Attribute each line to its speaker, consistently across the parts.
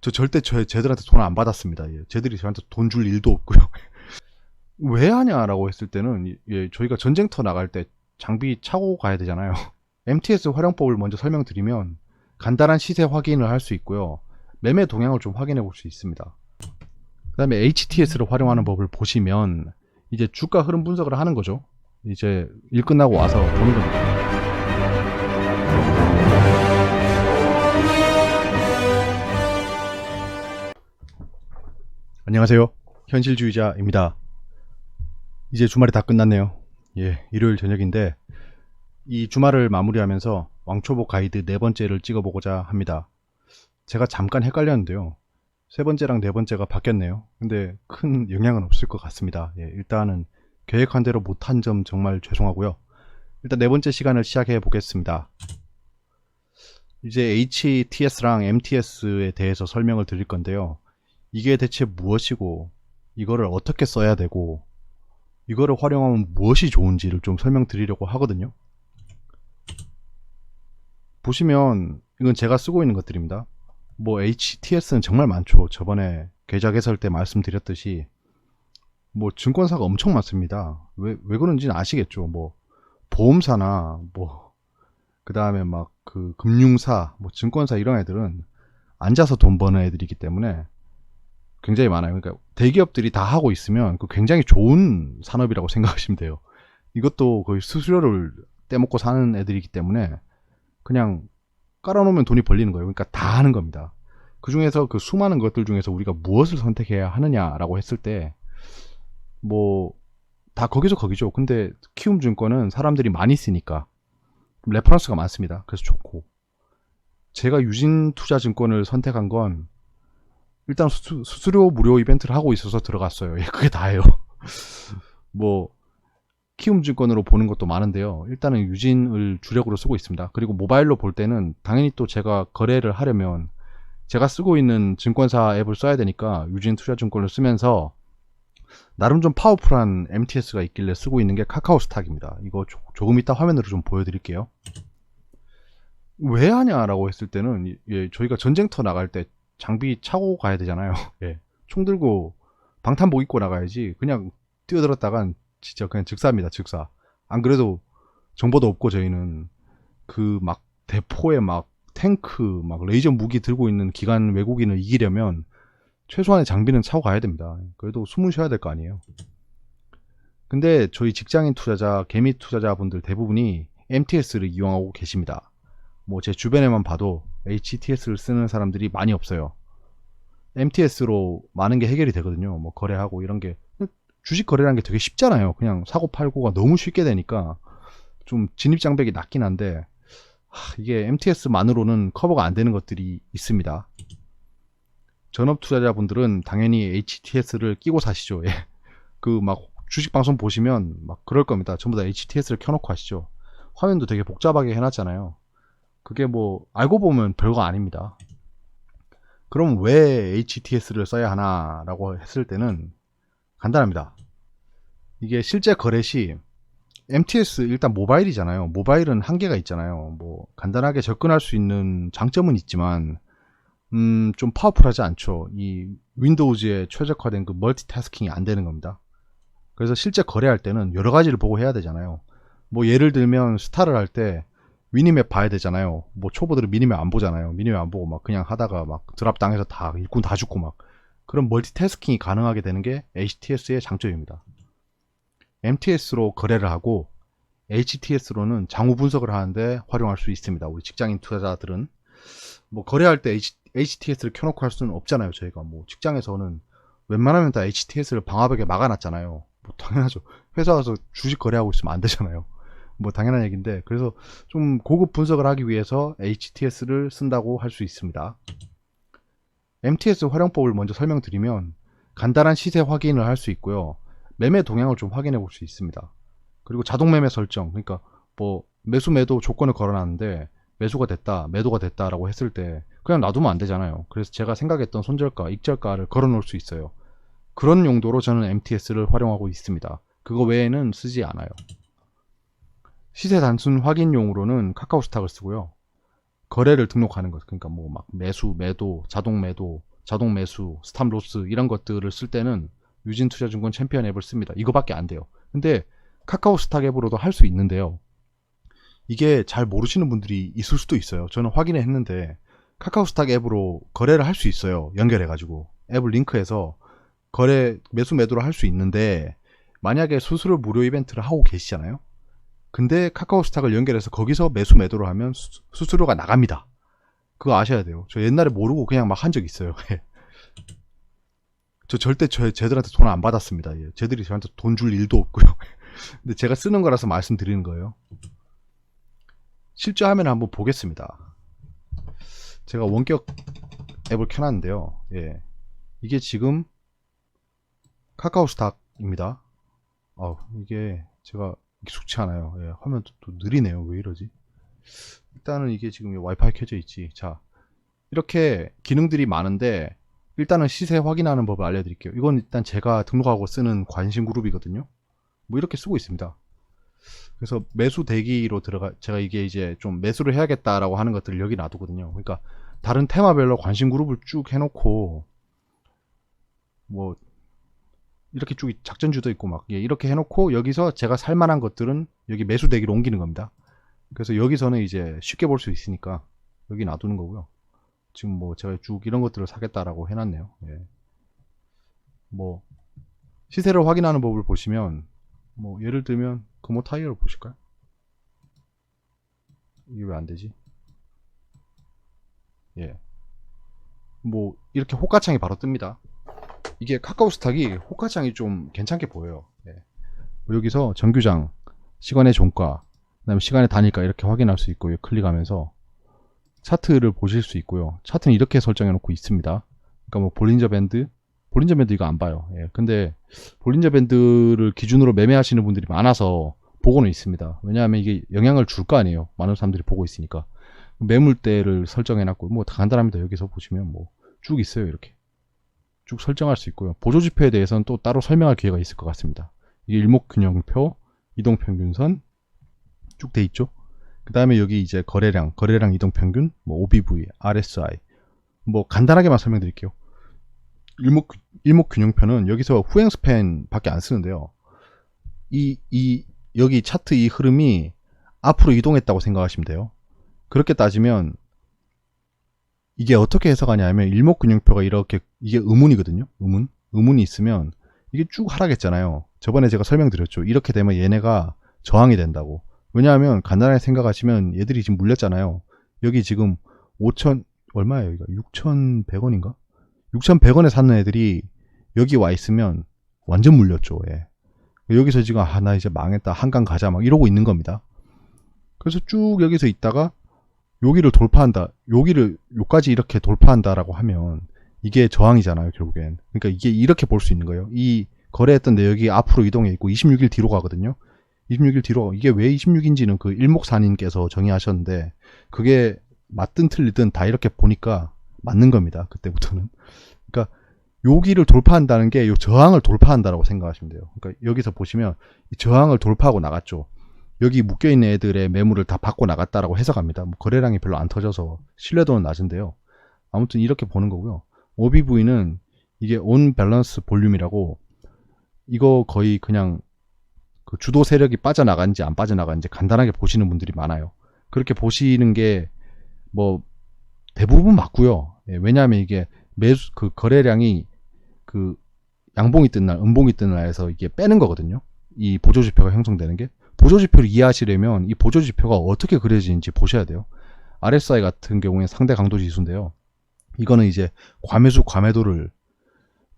Speaker 1: 저 절대 쟤들한테 돈 안 받았습니다. 예, 쟤들이 저한테 돈 줄 일도 없고요. 왜 하냐라고 했을 때는 예, 저희가 전쟁터 나갈 때 장비 차고 가야 되잖아요. MTS 활용법을 먼저 설명드리면 간단한 시세 확인을 할 수 있고요. 매매 동향을 좀 확인해 볼 수 있습니다. 그 다음에 HTS를 활용하는 법을 보시면 이제 주가 흐름 분석을 하는 거죠. 이제 일 끝나고 와서 보는 겁니다. 안녕하세요. 현실주의자입니다. 이제 주말이 다 끝났네요. 예, 일요일 저녁인데 이 주말을 마무리하면서 왕초보 가이드 네 번째를 찍어보고자 합니다. 제가 잠깐 헷갈렸는데요. 세 번째랑 네 번째가 바뀌었네요. 근데 큰 영향은 없을 것 같습니다. 예, 일단은 계획한 대로 못한 점 정말 죄송하고요. 일단 네 번째 시간을 시작해 보겠습니다. 이제 HTS랑 MTS에 대해서 설명을 드릴 건데요. 이게 대체 무엇이고 이거를 어떻게 써야 되고 이거를 활용하면 무엇이 좋은지를 좀 설명드리려고 하거든요. 보시면 이건 제가 쓰고 있는 것들입니다. 뭐 HTS는 정말 많죠. 저번에 계좌 개설 때 말씀드렸듯이 뭐 증권사가 엄청 많습니다. 왜 그런지는 아시겠죠. 뭐 보험사나 뭐 그 다음에 막 그 금융사, 뭐 증권사 이런 애들은 앉아서 돈 버는 애들이기 때문에 굉장히 많아요. 그러니까 대기업들이 다 하고 있으면 그 굉장히 좋은 산업이라고 생각하시면 돼요. 이것도 거의 수수료를 떼먹고 사는 애들이기 때문에 그냥 깔아놓으면 돈이 벌리는 거예요. 그러니까 다 하는 겁니다. 그 중에서 그 수많은 것들 중에서 우리가 무엇을 선택해야 하느냐라고 했을 때 뭐 다 거기서 거기죠. 근데 키움증권은 사람들이 많이 쓰니까 레퍼런스가 많습니다. 그래서 좋고, 제가 유진투자증권을 선택한 건 일단 수수료 무료 이벤트를 하고 있어서 들어갔어요. 예, 그게 다예요. 뭐 키움증권으로 보는 것도 많은데요. 일단은 유진을 주력으로 쓰고 있습니다. 그리고 모바일로 볼 때는 당연히 또 제가 거래를 하려면 제가 쓰고 있는 증권사 앱을 써야 되니까 유진투자증권을 쓰면서 나름 좀 파워풀한 MTS가 있길래 쓰고 있는 게 카카오스탁입니다. 이거 조금 이따 화면으로 좀 보여드릴게요. 왜 하냐라고 했을 때는 예, 저희가 전쟁터 나갈 때 장비 차고 가야 되잖아요. 예, 총 들고 방탄복 입고 나가야지 그냥 뛰어들었다간 진짜 그냥 즉사입니다. 즉사. 안 그래도 정보도 없고 저희는 그 막 대포에 막 탱크 막 레이저 무기 들고 있는 기관 외국인을 이기려면 최소한의 장비는 차고 가야 됩니다. 그래도 숨은 쉬어야 될 거 아니에요. 근데 저희 직장인 투자자, 개미 투자자분들 대부분이 MTS를 이용하고 계십니다. 뭐 제 주변에만 봐도 HTS를 쓰는 사람들이 많이 없어요. MTS로 많은 게 해결이 되거든요. 뭐 거래하고 이런 게, 주식 거래라는 게 되게 쉽잖아요. 그냥 사고 팔고가 너무 쉽게 되니까 좀 진입장벽이 낮긴 한데 이게 MTS만으로는 커버가 안 되는 것들이 있습니다. 전업 투자자분들은 당연히 HTS를 끼고 사시죠. 예. 그 막 주식 방송 보시면 막 그럴 겁니다. 전부 다 HTS를 켜놓고 하시죠. 화면도 되게 복잡하게 해놨잖아요. 그게 뭐 알고 보면 별거 아닙니다. 그럼 왜 HTS를 써야 하나라고 했을 때는 간단합니다. 이게 실제 거래 시 MTS 일단 모바일이잖아요. 모바일은 한계가 있잖아요. 뭐 간단하게 접근할 수 있는 장점은 있지만 좀 파워풀하지 않죠. 이 윈도우즈에 최적화된 그 멀티태스킹이 안 되는 겁니다. 그래서 실제 거래할 때는 여러 가지를 보고 해야 되잖아요. 뭐 예를 들면 스타를 할 때 미니맵 봐야 되잖아요. 뭐 초보들은 미니맵 안 보잖아요. 미니맵 안 보고 막 그냥 하다가 막 드랍 당해서 다 일꾼 다 죽고 막 그런 멀티태스킹이 가능하게 되는 게 HTS의 장점입니다. MTS로 거래를 하고 HTS로는 장후 분석을 하는데 활용할 수 있습니다. 우리 직장인 투자자들은 뭐 거래할 때 HTS를 켜놓고 할 수는 없잖아요. 저희가 뭐 직장에서는 웬만하면 다 HTS를 방화벽에 막아놨잖아요. 뭐 당연하죠. 회사 와서 주식 거래하고 있으면 안 되잖아요. 뭐 당연한 얘기인데, 그래서 좀 고급 분석을 하기 위해서 HTS를 쓴다고 할 수 있습니다. MTS 활용법을 먼저 설명드리면 간단한 시세 확인을 할 수 있고요. 매매 동향을 좀 확인해 볼 수 있습니다. 그리고 자동 매매 설정, 그러니까 뭐 매수 매도 조건을 걸어놨는데 매수가 됐다, 매도가 됐다라고 했을 때 그냥 놔두면 안 되잖아요. 그래서 제가 생각했던 손절가, 익절가를 걸어 놓을 수 있어요. 그런 용도로 저는 MTS를 활용하고 있습니다. 그거 외에는 쓰지 않아요. 시세 단순 확인용으로는 카카오스탁을 쓰고요. 거래를 등록하는 것, 그러니까 뭐 막 매수, 매도, 자동 매도, 자동 매수, 스탑 로스 이런 것들을 쓸 때는 유진투자증권 챔피언 앱을 씁니다. 이거밖에 안 돼요. 근데 카카오 스탁 앱으로도 할 수 있는데요. 이게 잘 모르시는 분들이 있을 수도 있어요. 저는 확인을 했는데 카카오 스탁 앱으로 거래를 할 수 있어요. 연결해가지고 앱을 링크해서 거래 매수 매도를 할 수 있는데 만약에 수수료 무료 이벤트를 하고 계시잖아요. 근데 카카오 스탁을 연결해서 거기서 매수 매도를 하면 수수료가 나갑니다. 그거 아셔야 돼요. 저 옛날에 모르고 그냥 막 한 적 있어요. 저 절대 쟤들한테 돈 안 받았습니다. 쟤들이 저한테 돈 줄 일도 없고요. 근데 제가 쓰는 거라서 말씀드리는 거예요. 실제 화면을 한번 보겠습니다. 제가 원격 앱을 켜놨는데요. 예. 이게 지금 카카오 스탁입니다. 이게 제가 익숙치 않아요. 예. 화면 또 느리네요. 왜 이러지? 일단은 이게 지금 와이파이 켜져 있지. 자, 이렇게 기능들이 많은데 일단은 시세 확인하는 법을 알려드릴게요. 이건 일단 제가 등록하고 쓰는 관심 그룹이거든요. 뭐 이렇게 쓰고 있습니다. 그래서 매수 대기로 제가 이게 이제 좀 매수를 해야겠다라고 하는 것들을 여기 놔두거든요. 그러니까 다른 테마별로 관심 그룹을 쭉 해놓고 뭐 이렇게 쭉 작전주도 있고 막 이렇게 해놓고 여기서 제가 살만한 것들은 여기 매수 대기로 옮기는 겁니다. 그래서 여기서는 이제 쉽게 볼 수 있으니까 여기 놔두는 거고요. 지금 뭐 제가 쭉 이런 것들을 사겠다라고 해놨네요. 예. 뭐 시세를 확인하는 법을 보시면 뭐 예를 들면 금호 타이어를 보실까요? 이게 왜 안 되지? 예. 뭐 이렇게 호가창이 바로 뜹니다. 이게 카카오 스탁이 호가창이 좀 괜찮게 보여요. 예. 여기서 정규장, 시간의 종가, 그다음에 시간의 단일가 이렇게 확인할 수 있고요. 클릭하면서 차트를 보실 수 있고요. 차트는 이렇게 설정해 놓고 있습니다. 그러니까 뭐 볼린저 밴드 이거 안 봐요. 예. 근데 볼린저 밴드를 기준으로 매매하시는 분들이 많아서 보고는 있습니다. 왜냐하면 이게 영향을 줄 거 아니에요. 많은 사람들이 보고 있으니까. 매물대를 설정해 놨고 뭐 다 간단합니다. 여기서 보시면 뭐 쭉 있어요. 이렇게 쭉 설정할 수 있고요. 보조지표에 대해서는 또 따로 설명할 기회가 있을 것 같습니다. 이게 일목균형표, 이동평균선 쭉 돼 있죠. 그 다음에 여기 이제 거래량 이동평균, 뭐 OBV, RSI 뭐 간단하게만 설명드릴게요. 일목균형표는 여기서 후행 스팬 밖에 안 쓰는데요. 여기 차트 이 흐름이 앞으로 이동했다고 생각하시면 돼요. 그렇게 따지면 이게 어떻게 해석하냐면 일목균형표가 이렇게 이게 의문이거든요. 의문이 있으면 이게 쭉 하락했잖아요. 저번에 제가 설명드렸죠. 이렇게 되면 얘네가 저항이 된다고. 왜냐하면 간단하게 생각하시면 얘들이 지금 물렸잖아요. 여기 지금 5천 얼마예요? 여기가 6,100원인가? 6,100원에 샀는 애들이 여기 와 있으면 완전 물렸죠. 예. 여기서 지금 나 이제 망했다. 한강 가자 막 이러고 있는 겁니다. 그래서 쭉 여기서 있다가 여기를 돌파한다. 요까지 이렇게 돌파한다라고 하면 이게 저항이잖아요, 결국엔. 그러니까 이게 이렇게 볼 수 있는 거예요. 이 거래했던 내역이 앞으로 이동해 있고 26일 뒤로 가거든요. 26일 뒤로 이게 왜 26인지는 그 일목사님께서 정의하셨는데 그게 맞든 틀리든 다 이렇게 보니까 맞는 겁니다. 그때부터는. 그러니까 여기를 돌파한다는 게 이 저항을 돌파한다라고 생각하시면 돼요. 그러니까 여기서 보시면 이 저항을 돌파하고 나갔죠. 여기 묶여있는 애들의 매물을 다 받고 나갔다라고 해석합니다. 뭐 거래량이 별로 안 터져서 신뢰도는 낮은데요. 아무튼 이렇게 보는 거고요. OBV는 이게 온 밸런스 볼륨이라고 이거 거의 그냥 그 주도 세력이 빠져나간지 안 빠져나간지 간단하게 보시는 분들이 많아요. 그렇게 보시는 게 뭐 대부분 맞고요. 예, 왜냐하면 이게 그 거래량이 그 양봉이 뜬 날, 음봉이 뜬 날에서 이게 빼는 거거든요. 이 보조지표가 형성되는 게. 보조지표를 이해하시려면 이 보조지표가 어떻게 그려지는지 보셔야 돼요. RSI 같은 경우에 상대 강도 지수인데요. 이거는 이제 과매수, 과매도를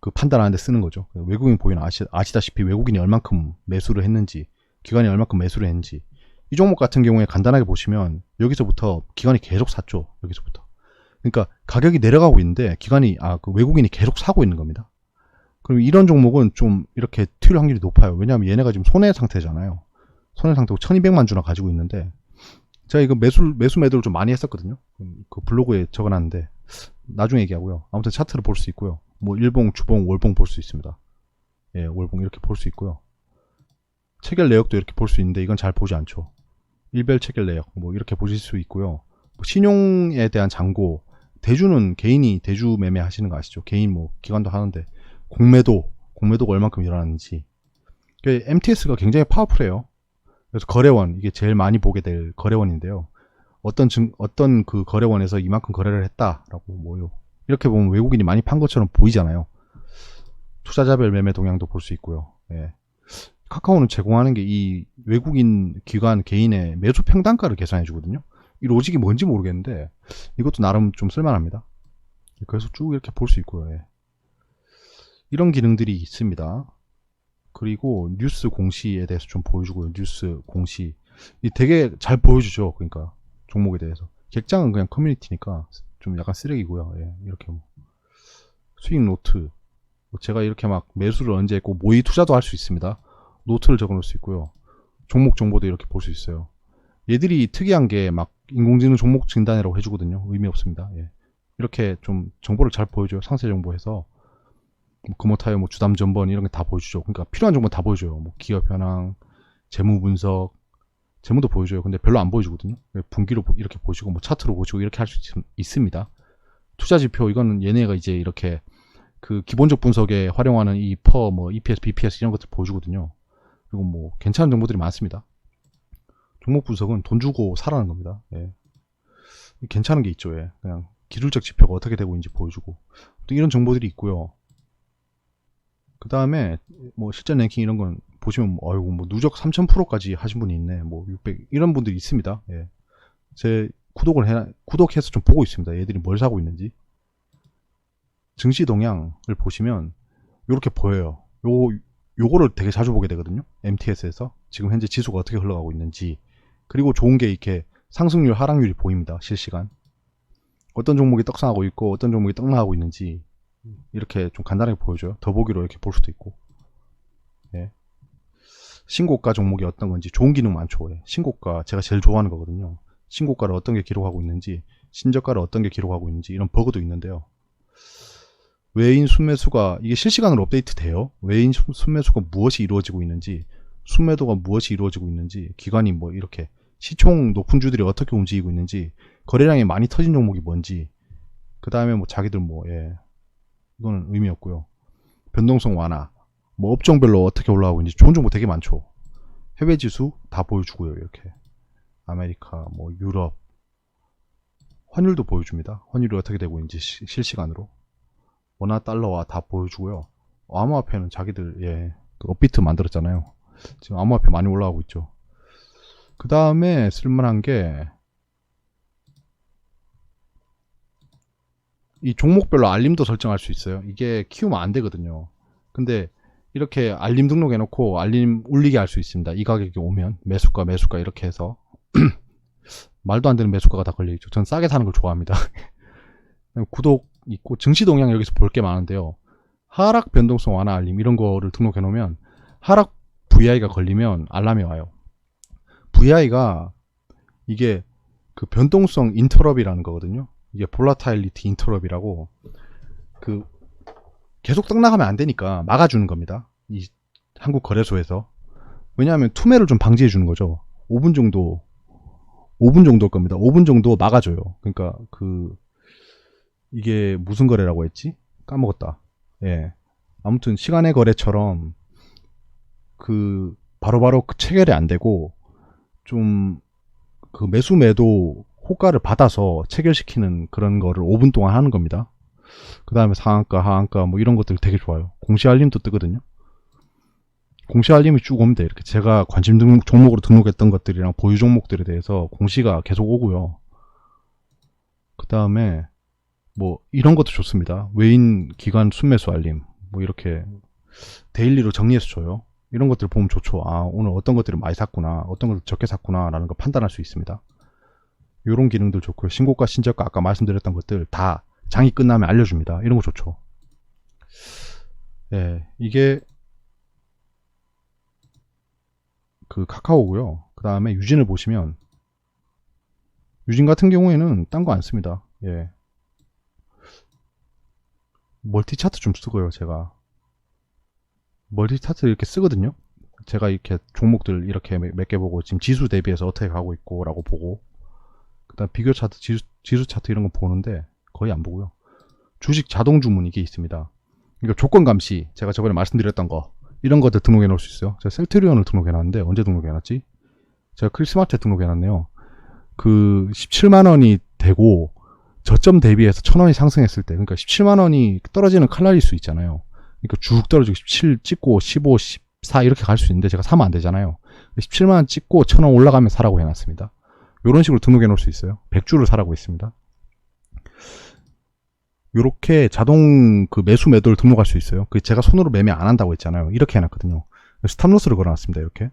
Speaker 1: 그 판단하는 데 쓰는 거죠. 외국인 보이는 아시다시피 외국인이 얼만큼 매수를 했는지, 기관이 얼만큼 매수를 했는지. 이 종목 같은 경우에 간단하게 보시면 여기서부터 기관이 계속 샀죠. 여기서부터. 그러니까 가격이 내려가고 있는데 그 외국인이 계속 사고 있는 겁니다. 그럼 이런 종목은 좀 이렇게 튈 확률이 높아요. 왜냐하면 얘네가 지금 손해 상태잖아요. 손해 상태고 1200만 주나 가지고 있는데 제가 이거 매수 매도를 좀 많이 했었거든요. 그 블로그에 적어놨는데 나중에 얘기하고요. 아무튼 차트를 볼 수 있고요. 뭐 일봉, 주봉, 월봉 볼 수 있습니다. 예, 월봉 이렇게 볼 수 있고요. 체결 내역도 이렇게 볼 수 있는데 이건 잘 보지 않죠. 일별 체결 내역 뭐 이렇게 보실 수 있고요. 신용에 대한 잔고, 대주는 개인이 대주 매매 하시는 거 아시죠? 개인 뭐 기관도 하는데 공매도가 얼만큼 일어나는지. MTS가 굉장히 파워풀해요. 그래서 거래원, 이게 제일 많이 보게 될 거래원인데요. 어떤 그 거래원에서 이만큼 거래를 했다라고 뭐요. 이렇게 보면 외국인이 많이 판 것처럼 보이잖아요. 투자자별 매매 동향도 볼 수 있고요. 예. 카카오는 제공하는 게 이 외국인 기관 개인의 매수 평단가를 계산해 주거든요. 이 로직이 뭔지 모르겠는데 이것도 나름 좀 쓸만합니다. 그래서 쭉 이렇게 볼 수 있고요. 예. 이런 기능들이 있습니다. 그리고 뉴스 공시에 대해서 좀 보여주고요. 뉴스 공시 되게 잘 보여주죠. 그러니까 종목에 대해서. 객장은 그냥 커뮤니티니까 좀 약간 쓰레기고요. 예. 이렇게 뭐 수익 노트, 제가 이렇게 막 매수를 언제 했고 모의 투자도 할 수 있습니다. 노트를 적어놓을 수 있고요. 종목 정보도 이렇게 볼 수 있어요. 얘들이 특이한 게 막 인공지능 종목 진단이라고 해주거든요. 의미 없습니다. 예. 이렇게 좀 정보를 잘 보여줘요. 상세 정보에서 금호타이어, 뭐 주담 전번 이런 게 다 보여주죠. 그러니까 필요한 정보 다 보여줘요. 뭐 기업 현황, 재무 분석, 재무도 보여줘요. 근데 별로 안 보여주거든요. 분기로 이렇게 보시고 뭐 차트로 보시고 이렇게 할 수 있습니다. 투자 지표, 이거는 얘네가 이제 이렇게 그 기본적 분석에 활용하는 이 뭐 EPS, BPS 이런 것들 보여주거든요. 그리고 뭐 괜찮은 정보들이 많습니다. 종목 분석은 돈 주고 사라는 겁니다. 예. 괜찮은 게 있죠. 예. 그냥 기술적 지표가 어떻게 되고 있는지 보여주고 또 이런 정보들이 있고요. 그 다음에 뭐 실전 랭킹 이런 건 보시면 어이구 뭐 누적 3000%까지 하신 분이 있네. 뭐 600 이런 분들이 있습니다. 예. 제 구독해서 좀 보고 있습니다. 얘들이 뭘 사고 있는지. 증시 동향을 보시면 이렇게 보여요. 요거를 되게 자주 보게 되거든요. MTS에서 지금 현재 지수가 어떻게 흘러가고 있는지. 그리고 좋은 게 이렇게 상승률, 하락률이 보입니다. 실시간. 어떤 종목이 떡상하고 있고 어떤 종목이 떡나가고 있는지 이렇게 좀 간단하게 보여줘요. 더보기로 이렇게 볼 수도 있고. 예. 신고가 종목이 어떤 건지 좋은 기능 많죠. 예. 신고가 제가 제일 좋아하는 거거든요. 신고가를 어떤 게 기록하고 있는지, 신저가를 어떤 게 기록하고 있는지 이런 버그도 있는데요. 외인 순매수가 이게 실시간으로 업데이트 돼요. 외인 순매수가 무엇이 이루어지고 있는지, 순매도가 무엇이 이루어지고 있는지, 기관이 뭐 이렇게 시총 높은 주들이 어떻게 움직이고 있는지, 거래량이 많이 터진 종목이 뭔지, 그 다음에 뭐 자기들 뭐 예. 이거는 의미 없고요. 변동성 완화, 뭐 업종별로 어떻게 올라가고 있는지 좋은 정보 되게 많죠. 해외 지수 다 보여주고요. 이렇게 아메리카, 뭐 유럽, 환율도 보여줍니다. 환율이 어떻게 되고 있는지 실시간으로. 원화 달러와 다 보여주고요. 암호화폐는 자기들 그 업비트 만들었잖아요. 지금 암호화폐 많이 올라가고 있죠. 그 다음에 쓸만한 게 이 종목별로 알림도 설정할 수 있어요. 이게 키우면 안 되거든요. 근데 이렇게 알림 등록해놓고 알림 울리게 할 수 있습니다. 이 가격이 오면 매수가 이렇게 해서 말도 안 되는 매수가가 다 걸려있죠. 전 싸게 사는 걸 좋아합니다. 구독 있고 증시 동향 여기서 볼 게 많은데요. 하락 변동성 완화 알림 이런 거를 등록해 놓으면 하락 VI가 걸리면 알람이 와요. VI가 이게 그 변동성 인터럽이라는 거거든요. 이게 볼라타일리티 인터럽이라고 그 계속 떡나가면 안 되니까 막아주는 겁니다. 이 한국 거래소에서. 왜냐하면 투매를 좀 방지해 주는 거죠. 5분 정도일 겁니다. 5분 정도 막아줘요. 그러니까 이게 무슨 거래라고 했지? 까먹었다. 예. 아무튼 시간의 거래처럼 바로바로 체결이 안 되고 좀 그 매수 매도 호가를 받아서 체결시키는 그런 거를 5분 동안 하는 겁니다. 그 다음에 상한가, 하한가 뭐 이런 것들 되게 좋아요. 공시 알림도 뜨거든요. 공시 알림이 쭉 옵니다. 이렇게 제가 관심 종목으로 등록했던 것들이랑 보유 종목들에 대해서 공시가 계속 오고요. 그 다음에 뭐 이런 것도 좋습니다. 외인 기관 순매수 알림 뭐 이렇게 데일리로 정리해서 줘요. 이런 것들 보면 좋죠. 아, 오늘 어떤 것들을 많이 샀구나, 어떤 것들 적게 샀구나 라는 거 판단할 수 있습니다. 이런 기능들 좋고요. 신고가, 신저가 아까 말씀드렸던 것들 다 장이 끝나면 알려줍니다. 이런 거 좋죠. 예, 이게 그 카카오고요. 그 다음에 유진을 보시면 유진 같은 경우에는 딴 거 안 씁니다. 예. 멀티 차트 좀 쓰고요. 제가 멀티 차트 이렇게 쓰거든요. 제가 이렇게 종목들 이렇게 몇 개 보고 지금 지수 대비해서 어떻게 가고 있고 라고 보고, 그 다음 비교 차트, 지수 차트 이런 거 보는데 거의 안 보고요. 주식 자동 주문 이게 있습니다. 그러니까 조건 감시, 제가 저번에 말씀드렸던 거, 이런 것들 등록해 놓을 수 있어요. 제가 셀트리온을 등록해 놨는데, 언제 등록해 놨지? 제가 크리스마트에 등록해 놨네요. 그 17만원이 되고 저점 대비해서 1,000원이 상승했을 때, 그러니까 17만원이 떨어지는 칼날일 수 있잖아요. 그러니까 쭉 떨어지고 17 찍고 15, 14 이렇게 갈 수 있는데 제가 사면 안 되잖아요. 17만원 찍고 1,000원 올라가면 사라고 해놨습니다. 이런 식으로 등록해 놓을 수 있어요. 100주를 사라고 했습니다. 요렇게 자동 그 매수 매도를 등록할 수 있어요. 그 제가 손으로 매매 안 한다고 했잖아요. 이렇게 해놨거든요. 스탑로스를 걸어놨습니다. 이렇게.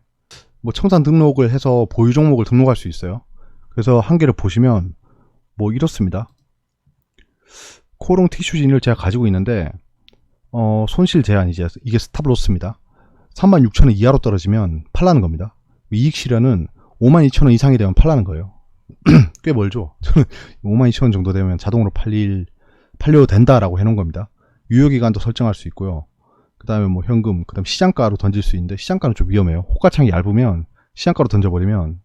Speaker 1: 뭐 청산 등록을 해서 보유 종목을 등록할 수 있어요. 그래서 한 개를 보시면 뭐 이렇습니다. 코롱 티슈 진을 제가 가지고 있는데 손실 제한이제 이게 스탑로스입니다. 36,000원 이하로 떨어지면 팔라는 겁니다. 이익 실현은 52,000원 이상이 되면 팔라는 거예요. 꽤 멀죠. 저는 52,000원 정도 되면 자동으로 팔려도 된다라고 해놓은 겁니다. 유효기간도 설정할 수 있고요. 그 다음에 뭐 현금, 그 다음 시장가로 던질 수 있는데 시장가는 좀 위험해요. 호가창이 얇으면 시장가로 던져버리면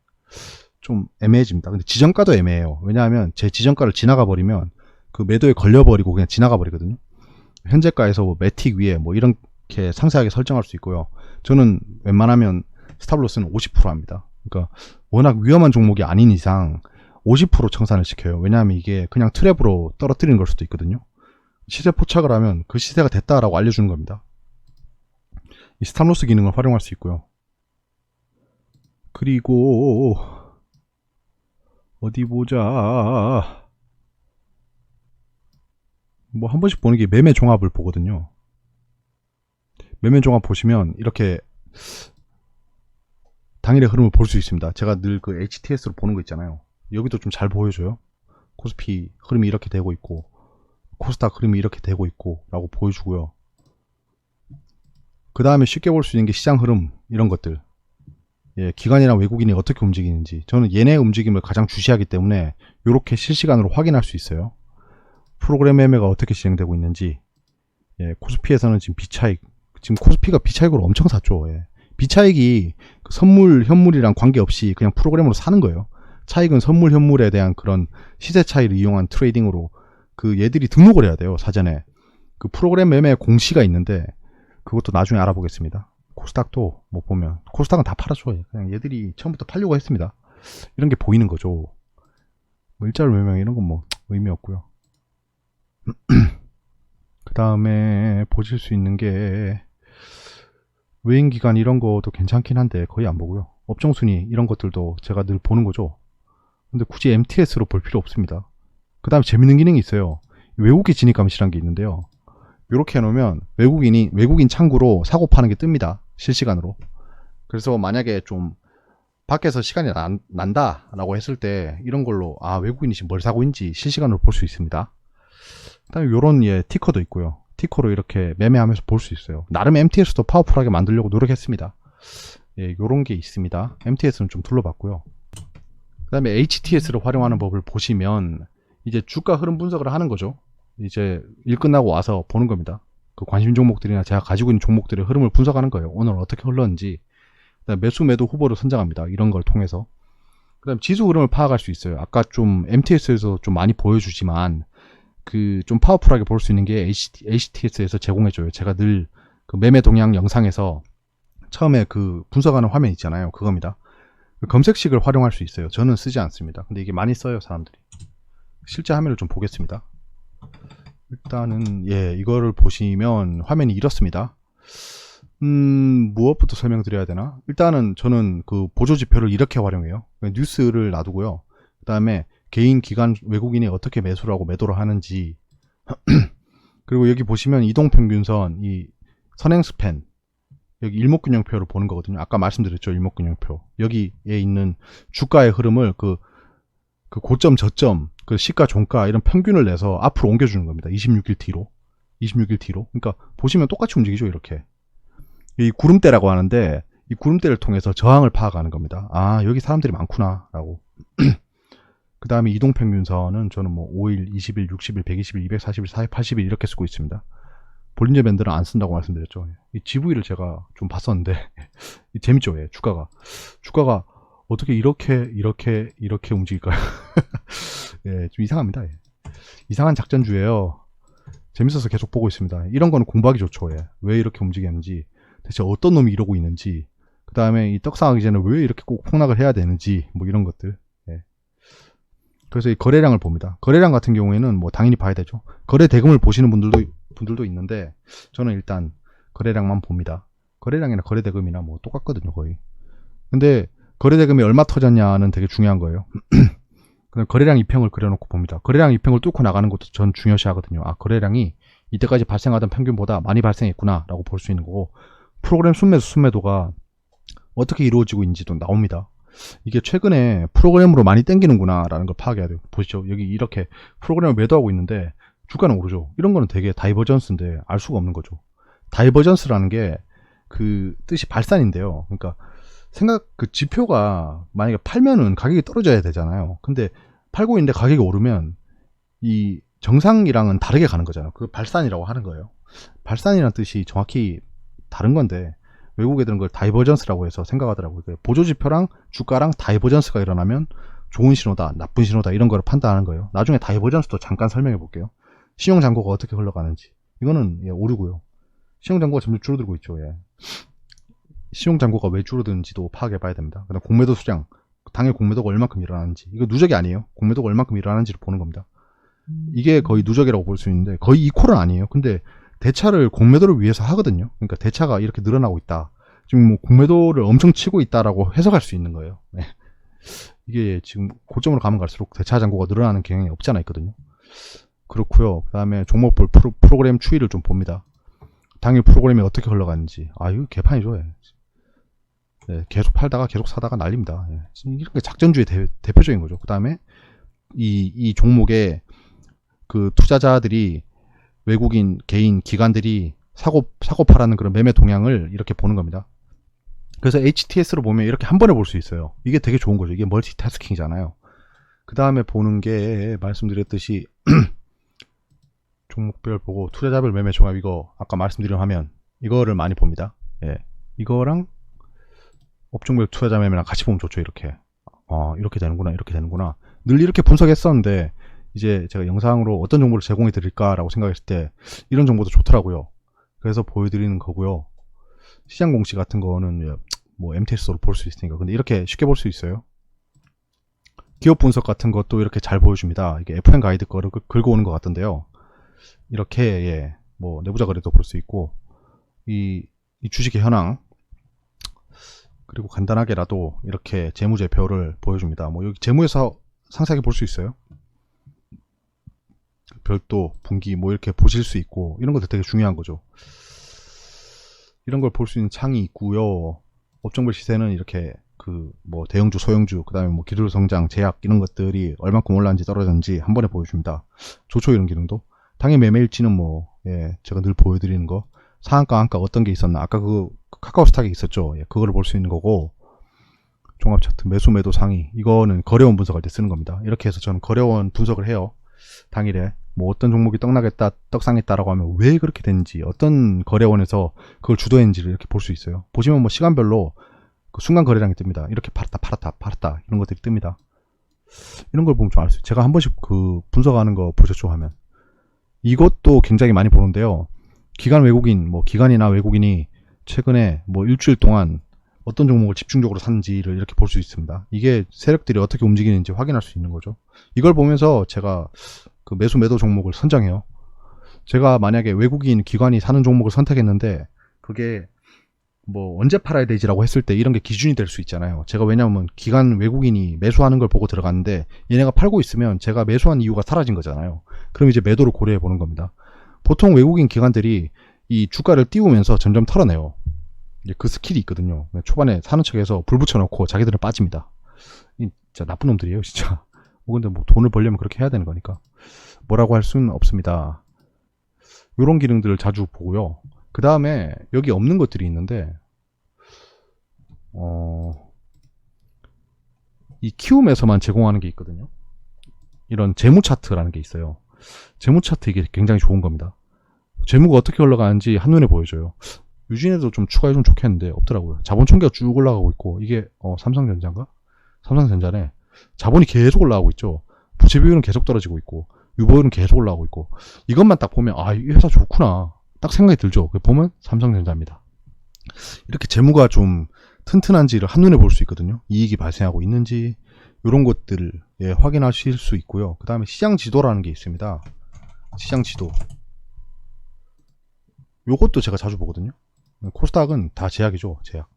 Speaker 1: 좀 애매해집니다. 근데 지정가도 애매해요. 왜냐하면 제 지정가를 지나가 버리면 그 매도에 걸려버리고 그냥 지나가 버리거든요. 현재가에서 뭐 매틱 위에 뭐 이렇게 상세하게 설정할 수 있고요. 저는 웬만하면 스탑로스는 50% 합니다. 그러니까 워낙 위험한 종목이 아닌 이상 50% 청산을 시켜요. 왜냐하면 이게 그냥 트랩으로 떨어뜨리는 걸 수도 있거든요. 시세 포착을 하면 그 시세가 됐다라고 알려주는 겁니다. 이 스탑로스 기능을 활용할 수 있고요. 그리고 어디 보자. 뭐 한 번씩 보는 게 매매 종합을 보거든요. 매매 종합 보시면 이렇게 당일의 흐름을 볼 수 있습니다. 제가 늘 그 HTS로 보는 거 있잖아요. 여기도 좀 잘 보여줘요. 코스피 흐름이 이렇게 되고 있고 코스닥 흐름이 이렇게 되고 있고 라고 보여주고요. 그 다음에 쉽게 볼 수 있는 게 시장 흐름 이런 것들, 예, 기관이나 외국인이 어떻게 움직이는지, 저는 얘네 움직임을 가장 주시하기 때문에 이렇게 실시간으로 확인할 수 있어요. 프로그램 매매가 어떻게 진행되고 있는지. 예, 코스피에서는 지금 비차익, 지금 코스피가 비차익으로 엄청 샀죠. 예. 비차익이 그 선물 현물이랑 관계없이 그냥 프로그램으로 사는 거예요. 차익은 선물 현물에 대한 그런 시세 차이를 이용한 트레이딩으로 그 얘들이 등록을 해야 돼요. 사전에 그 프로그램 매매 공시가 있는데 그것도 나중에 알아보겠습니다. 코스닥도 뭐 보면 코스닥은 다 팔아줘. 그냥 얘들이 처음부터 팔려고 했습니다. 이런 게 보이는 거죠. 뭐 일자로 매매 이런 건 뭐 의미 없고요. 그 다음에 보실 수 있는 게 외인기관 이런 것도 괜찮긴 한데 거의 안 보고요. 업종순위 이런 것들도 제가 늘 보는 거죠. 근데 굳이 MTS로 볼 필요 없습니다. 그 다음에 재밌는 기능이 있어요. 외국계 진입 감시라는 게 있는데요. 이렇게 해놓으면 외국인 창구로 사고 파는 게 뜹니다. 실시간으로. 그래서 만약에 좀 밖에서 시간이 난다 라고 했을 때 이런 걸로 외국인이 지금 뭘 사고 있는지 실시간으로 볼 수 있습니다. 그 다음에 요런 티커도 있고요. 티커로 이렇게 매매하면서 볼 수 있어요. 나름 MTS도 파워풀하게 만들려고 노력했습니다. 예, 요런 게 있습니다. MTS는 좀 둘러봤고요. 그 다음에 HTS를 활용하는 법을 보시면 이제 주가 흐름 분석을 하는 거죠. 이제 일 끝나고 와서 보는 겁니다. 그 관심 종목들이나 제가 가지고 있는 종목들의 흐름을 분석하는 거예요. 오늘 어떻게 흘렀는지. 그다음에 매수 매도 후보를 선정합니다. 이런 걸 통해서. 그 다음에 지수 흐름을 파악할 수 있어요. 아까 좀 MTS에서 좀 많이 보여주지만 그 좀 파워풀하게 볼 수 있는 게 HTS에서 제공해줘요. 제가 늘 그 매매 동향 영상에서 처음에 그 분석하는 화면 있잖아요. 그겁니다. 그 검색식을 활용할 수 있어요. 저는 쓰지 않습니다. 근데 이게 많이 써요, 사람들이. 실제 화면을 좀 보겠습니다. 일단은 이거를 보시면 화면이 이렇습니다. 무엇부터 설명드려야 되나? 일단은 저는 그 보조지표를 이렇게 활용해요. 뉴스를 놔두고요. 그 다음에 개인, 기관, 외국인이 어떻게 매수를 하고 매도를 하는지 그리고 여기 보시면 이동평균선, 이 선행스팬, 여기 일목균형표를 보는 거거든요. 아까 말씀드렸죠, 일목균형표. 여기에 있는 주가의 흐름을 그 고점, 저점, 그 시가, 종가 이런 평균을 내서 앞으로 옮겨주는 겁니다. 26일 뒤로. 그러니까 보시면 똑같이 움직이죠, 이렇게. 이 구름대라고 하는데 이 구름대를 통해서 저항을 파악하는 겁니다. 여기 사람들이 많구나 라고. 그 다음에 이동평균선은 저는 뭐 5일, 20일, 60일, 120일, 240일, 480일 이렇게 쓰고 있습니다. 볼린저 밴드는 안 쓴다고 말씀드렸죠. 이 GV를 제가 좀 봤었는데 재밌죠. 주가가 어떻게 이렇게 움직일까요? 좀 이상합니다. 이상한 작전주예요. 재밌어서 계속 보고 있습니다. 이런 거는 공부하기 좋죠. 예. 왜 이렇게 움직이는지, 대체 어떤 놈이 이러고 있는지, 그 다음에 이 떡상하기 전에 왜 이렇게 꼭 폭락을 해야 되는지, 뭐 이런 것들. 예. 그래서 이 거래량을 봅니다. 거래량 같은 경우에는 뭐 당연히 봐야 되죠. 거래 대금을 보시는 분들도 있는데, 저는 일단 거래량만 봅니다. 거래량이나 거래 대금이나 뭐 똑같거든요, 거의. 근데 거래 대금이 얼마 터졌냐는 되게 중요한 거예요. 거래량 이평을 그려놓고 봅니다. 거래량 이평을 뚫고 나가는 것도 전 중요시 하거든요. 아, 거래량이 이때까지 발생하던 평균보다 많이 발생했구나 라고 볼 수 있는 거고, 프로그램 순매도가 어떻게 이루어지고 있는지도 나옵니다. 이게 최근에 프로그램으로 많이 땡기는구나 라는 걸 파악해야 돼요. 보시죠. 여기 이렇게 프로그램을 매도하고 있는데 주가는 오르죠. 이런 거는 되게 다이버전스인데 알 수가 없는 거죠. 다이버전스라는 게 그 뜻이 발산인데요. 그러니까 그 지표가 만약에 팔면은 가격이 떨어져야 되잖아요. 근데 팔고 있는데 가격이 오르면 이 정상이랑은 다르게 가는 거잖아요. 그 발산이라고 하는 거예요. 발산이라는 뜻이 정확히 다른 건데 외국 애들은 그걸 다이버전스라고 해서 생각하더라고요. 보조지표랑 주가랑 다이버전스가 일어나면 좋은 신호다, 나쁜 신호다 이런 거를 판단하는 거예요. 나중에 다이버전스도 잠깐 설명해 볼게요. 신용잔고가 어떻게 흘러가는지. 이거는 예, 오르고요. 신용잔고가 점점 줄어들고 있죠. 예. 신용잔고가 왜 줄어드는지도 파악해 봐야 됩니다. 그다음 공매도 수량, 당일 공매도가 얼마큼 일어나는지. 이거 누적이 아니에요. 공매도가 얼마큼 일어나는지를 보는 겁니다. 이게 거의 누적이라고 볼 수 있는데 거의 이퀄은 아니에요. 근데 대차를 공매도를 위해서 하거든요. 그러니까 대차가 이렇게 늘어나고 있다. 지금 뭐 공매도를 엄청 치고 있다라고 해석할 수 있는 거예요. 네. 이게 지금 고점으로 가면 갈수록 대차 잔고가 늘어나는 경향이 없지 않아 있거든요. 그렇고요. 그 다음에 종목별 프로그램 추이를 좀 봅니다. 당일 프로그램이 어떻게 흘러가는지. 아, 이거 개판이죠. 예. 네, 계속 팔다가 계속 사다가 난립니다. 예. 이런 게 작전주의 대표적인 거죠. 그 다음에 이 종목에 그 투자자들이 외국인, 개인, 기관들이 사고 파라는 그런 매매 동향을 이렇게 보는 겁니다. 그래서 HTS로 보면 이렇게 한 번에 볼 수 있어요. 이게 되게 좋은 거죠. 이게 멀티태스킹이잖아요. 그 다음에 보는 게 말씀드렸듯이 종목별 보고 투자자별 매매 종합, 이거 아까 말씀드린 화면 이거를 많이 봅니다. 예. 이거랑 업종별 투자자 매매랑 같이 보면 좋죠. 이렇게 이렇게 되는구나, 이렇게 되는구나. 늘 이렇게 분석했었는데 이제 제가 영상으로 어떤 정보를 제공해 드릴까라고 생각했을 때 이런 정보도 좋더라고요. 그래서 보여드리는 거고요. 시장 공시 같은 거는 뭐 MTS로 볼 수 있으니까. 근데 이렇게 쉽게 볼 수 있어요. 기업 분석 같은 것도 이렇게 잘 보여줍니다. 이게 FN 가이드 거를 긁어오는 것 같던데요. 이렇게 예, 뭐 내부자 거래도 볼 수 있고 이 주식의 현황, 그리고 간단하게라도 이렇게 재무제표를 보여줍니다. 뭐 여기 재무에서 상세하게 볼 수 있어요. 별도, 분기 뭐 이렇게 보실 수 있고 이런 것도 되게 중요한 거죠. 이런 걸 볼 수 있는 창이 있고요. 업종별 시세는 이렇게 그 뭐 대형주, 소형주, 그 다음에 뭐 기술 성장, 제약 이런 것들이 얼만큼 올랐는지 떨어졌는지 한 번에 보여줍니다. 좋죠, 이런 기능도. 당일 매매일지는 뭐 예, 제가 늘 보여드리는 거. 상한가, 한가 어떤 게 있었나. 아까 그 카카오 스탁에 있었죠. 예, 그거를 볼 수 있는 거고. 종합 차트, 매수, 매도 상위. 이거는 거래원 분석할 때 쓰는 겁니다. 이렇게 해서 저는 거래원 분석을 해요. 당일에 뭐 어떤 종목이 떡나겠다, 떡상했다라고 하면 왜 그렇게 됐는지, 어떤 거래원에서 그걸 주도했는지를 이렇게 볼 수 있어요. 보시면 뭐 시간별로 그 순간 거래량이 뜹니다. 이렇게 팔았다 이런 것들이 뜹니다. 이런 걸 보면 좀 알 수 있어요. 제가 한 번씩 그 분석하는 거 보셨죠 하면. 이것도 굉장히 많이 보는데요. 기관이나 외국인이 최근에 뭐 일주일 동안 어떤 종목을 집중적으로 샀는지를 이렇게 볼 수 있습니다. 이게 세력들이 어떻게 움직이는지 확인할 수 있는 거죠. 이걸 보면서 제가 그 매수 매도 종목을 선정해요. 제가 만약에 외국인 기관이 사는 종목을 선택했는데 그게 뭐 언제 팔아야 되지라고 했을 때 이런 게 기준이 될 수 있잖아요. 제가 왜냐하면 기관 외국인이 매수하는 걸 보고 들어갔는데 얘네가 팔고 있으면 제가 매수한 이유가 사라진 거잖아요. 그럼 이제 매도를 고려해 보는 겁니다. 보통 외국인 기관들이 이 주가를 띄우면서 점점 털어내요. 그 스킬이 있거든요. 초반에 사는 척해서 불 붙여놓고 자기들은 빠집니다. 진짜 나쁜 놈들이에요, 진짜. 근데 뭐 돈을 벌려면 그렇게 해야 되는 거니까 뭐라고 할 수는 없습니다. 이런 기능들을 자주 보고요. 그 다음에 여기 없는 것들이 있는데 이 키움에서만 제공하는 게 있거든요. 이런 재무 차트라는 게 있어요. 재무 차트, 이게 굉장히 좋은 겁니다. 재무가 어떻게 올라가는지 한눈에 보여줘요. 유진에도 좀 추가해주면 좋겠는데 없더라고요. 자본 총계가 쭉 올라가고 있고, 이게 삼성전자인가? 삼성전자네. 자본이 계속 올라가고 있죠. 부채 비율은 계속 떨어지고 있고, 유보율은 계속 올라가고 있고, 이것만 딱 보면 아, 이 회사 좋구나 딱 생각이 들죠. 보면 삼성전자입니다. 이렇게 재무가 좀 튼튼한지를 한눈에 볼 수 있거든요. 이익이 발생하고 있는지 이런 것들을 확인하실 수 있고요. 그 다음에 시장 지도라는 게 있습니다. 시장 지도, 요것도 제가 자주 보거든요. 코스닥은 다 제약이죠. 제약.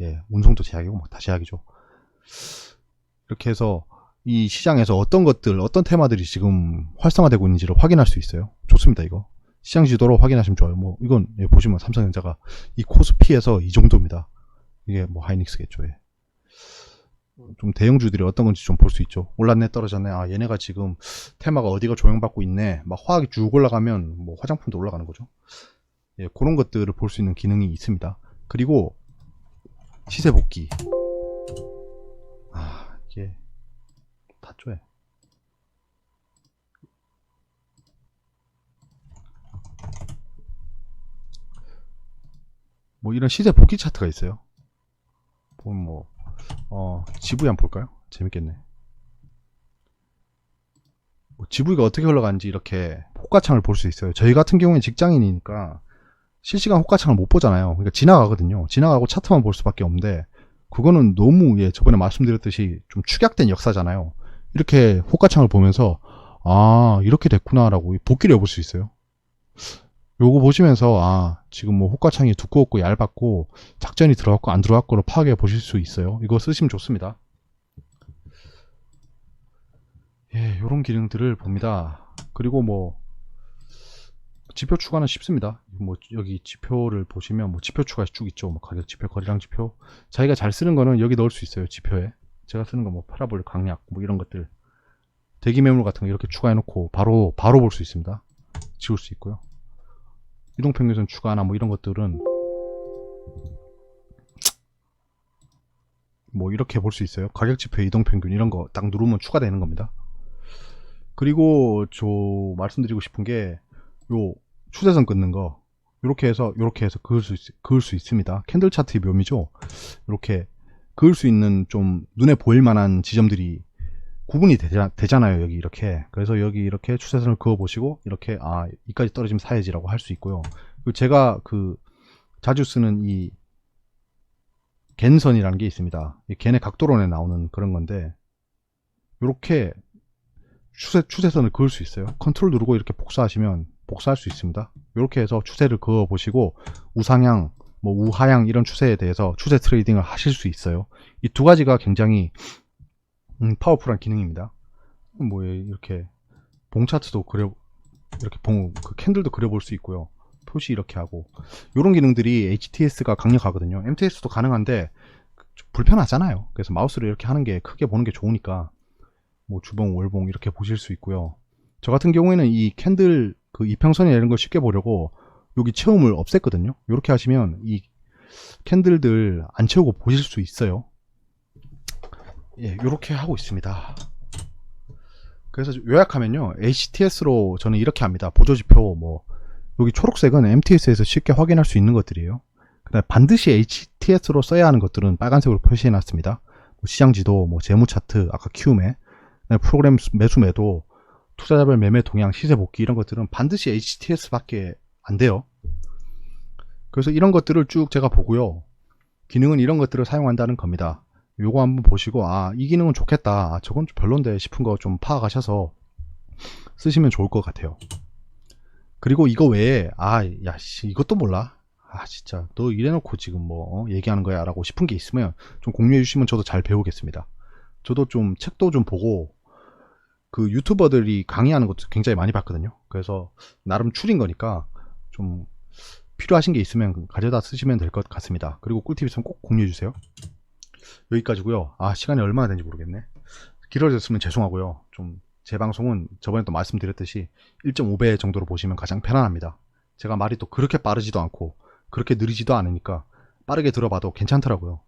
Speaker 1: 예, 운송도 제약이고 막 다 제약이죠. 이렇게 해서 이 시장에서 어떤 것들, 어떤 테마들이 지금 활성화되고 있는지를 확인할 수 있어요. 좋습니다, 이거. 시장 지도로 확인하시면 좋아요. 뭐 이건 보시면 삼성전자가 이 코스피에서 이 정도입니다. 이게 뭐 하이닉스겠죠. 예. 좀 대형주들이 어떤 건지 좀 볼 수 있죠. 올랐네 떨어졌네. 아, 얘네가 지금 테마가 어디가 조명받고 있네. 막 화학이 쭉 올라가면 뭐 화장품도 올라가는 거죠. 예, 그런 것들을 볼 수 있는 기능이 있습니다. 그리고 시세 복귀. 아, 이게 다 쪼해. 뭐 이런 시세 복귀 차트가 있어요. 보면 뭐 GV 한번 볼까요? 재밌겠네. 뭐 GV가 어떻게 흘러가는지 이렇게 호가창을 볼 수 있어요. 저희 같은 경우에는 직장인이니까 실시간 호가창을 못 보잖아요. 그러니까 지나가거든요. 지나가고 차트만 볼 수밖에 없는데, 그거는 너무 저번에 말씀드렸듯이 좀 축약된 역사잖아요. 이렇게 호가창을 보면서 아, 이렇게 됐구나라고 복귀를 해볼 수 있어요. 요거 보시면서 아, 지금 뭐 호가창이 두꺼웠고 얇았고 작전이 들어갔고 안 들어갔고를 파악해 보실 수 있어요. 이거 쓰시면 좋습니다. 예, 요런 기능들을 봅니다. 그리고 뭐 지표 추가는 쉽습니다. 뭐 여기 지표를 보시면 뭐 지표 추가 쭉 있죠. 뭐 가격 지표, 거래량 지표. 자기가 잘 쓰는 거는 여기 넣을 수 있어요. 지표에. 제가 쓰는 거 뭐 파라볼, 강약 뭐 이런 것들, 대기 매물 같은 거 이렇게 추가해 놓고 바로 볼 수 있습니다. 지울 수 있고요. 이동평균선 추가나 뭐 이런 것들은 뭐 이렇게 볼 수 있어요. 가격지표, 이동평균 이런 거 딱 누르면 추가되는 겁니다. 그리고 저 말씀드리고 싶은 게 요 추세선 끊는 거 이렇게 해서 그을 수 있습니다. 캔들 차트의 묘미죠. 이렇게 그을 수 있는 좀 눈에 보일 만한 지점들이 구분이 되잖아요. 여기 이렇게. 그래서 여기 이렇게 추세선을 그어 보시고 이렇게 아, 이까지 떨어지면 사야지라고 할 수 있고요. 그리고 제가 자주 쓰는 이 갠선이라는 게 있습니다. 이 갠의 각도론에 나오는 그런 건데, 이렇게 추세선을 그을 수 있어요. 컨트롤 누르고 이렇게 복사하시면 복사할 수 있습니다. 이렇게 해서 추세를 그어 보시고 우상향, 뭐 우하향 이런 추세에 대해서 추세 트레이딩을 하실 수 있어요. 이 두 가지가 굉장히 파워풀한 기능입니다. 뭐 이렇게 봉 차트도 이렇게 그 캔들도 그려볼 수 있고요. 표시 이렇게 하고 이런 기능들이 HTS가 강력하거든요. MTS도 가능한데 불편하잖아요. 그래서 마우스를 이렇게 하는 게 크게 보는 게 좋으니까 뭐 주봉, 월봉 이렇게 보실 수 있고요. 저 같은 경우에는 이 캔들 이평선이나 이런 걸 쉽게 보려고 여기 채움을 없앴거든요. 이렇게 하시면 이 캔들들 안 채우고 보실 수 있어요. 예, 이렇게 하고 있습니다. 그래서 요약하면요, HTS로 저는 이렇게 합니다. 보조지표 뭐 여기 초록색은 MTS에서 쉽게 확인할 수 있는 것들이에요. 그다음에 반드시 HTS로 써야 하는 것들은 빨간색으로 표시해 놨습니다. 뭐 시장지도, 뭐 재무차트, 아까 키움에 프로그램 매수 매도, 투자자별 매매 동향, 시세 복귀 이런 것들은 반드시 HTS 밖에 안 돼요. 그래서 이런 것들을 쭉 제가 보고요. 기능은 이런 것들을 사용한다는 겁니다. 요거 한번 보시고 아, 이 기능은 좋겠다, 아, 저건 좀 별론데 싶은 거 좀 파악하셔서 쓰시면 좋을 것 같아요. 그리고 이거 외에 아, 야, 씨, 이것도 몰라? 아, 진짜 너 이래놓고 지금 뭐 얘기하는 거야 라고 싶은 게 있으면 좀 공유해 주시면 저도 잘 배우겠습니다. 저도 좀 책도 좀 보고 그 유튜버들이 강의하는 것도 굉장히 많이 봤거든요. 그래서 나름 추린 거니까 좀 필요하신 게 있으면 가져다 쓰시면 될 것 같습니다. 그리고 꿀팁 있으면 꼭 공유해 주세요. 여기까지고요. 아, 시간이 얼마나 된지 모르겠네. 길어졌으면 죄송하고요. 좀 제 방송은 저번에 또 말씀드렸듯이 1.5배 정도로 보시면 가장 편안합니다. 제가 말이 또 그렇게 빠르지도 않고 그렇게 느리지도 않으니까 빠르게 들어봐도 괜찮더라고요.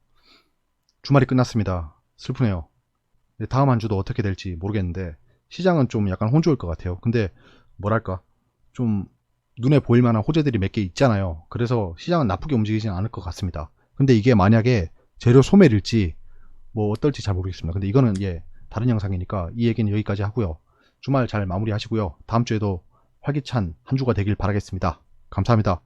Speaker 1: 주말이 끝났습니다. 슬프네요. 다음 한 주도 어떻게 될지 모르겠는데 시장은 좀 약간 혼조일 것 같아요. 근데 뭐랄까 좀 눈에 보일 만한 호재들이 몇 개 있잖아요. 그래서 시장은 나쁘게 움직이진 않을 것 같습니다. 근데 이게 만약에 재료 소멸일지 뭐 어떨지 잘 모르겠습니다. 근데 이거는 다른 영상이니까 이 얘기는 여기까지 하고요. 주말 잘 마무리하시고요. 다음 주에도 활기찬 한 주가 되길 바라겠습니다. 감사합니다.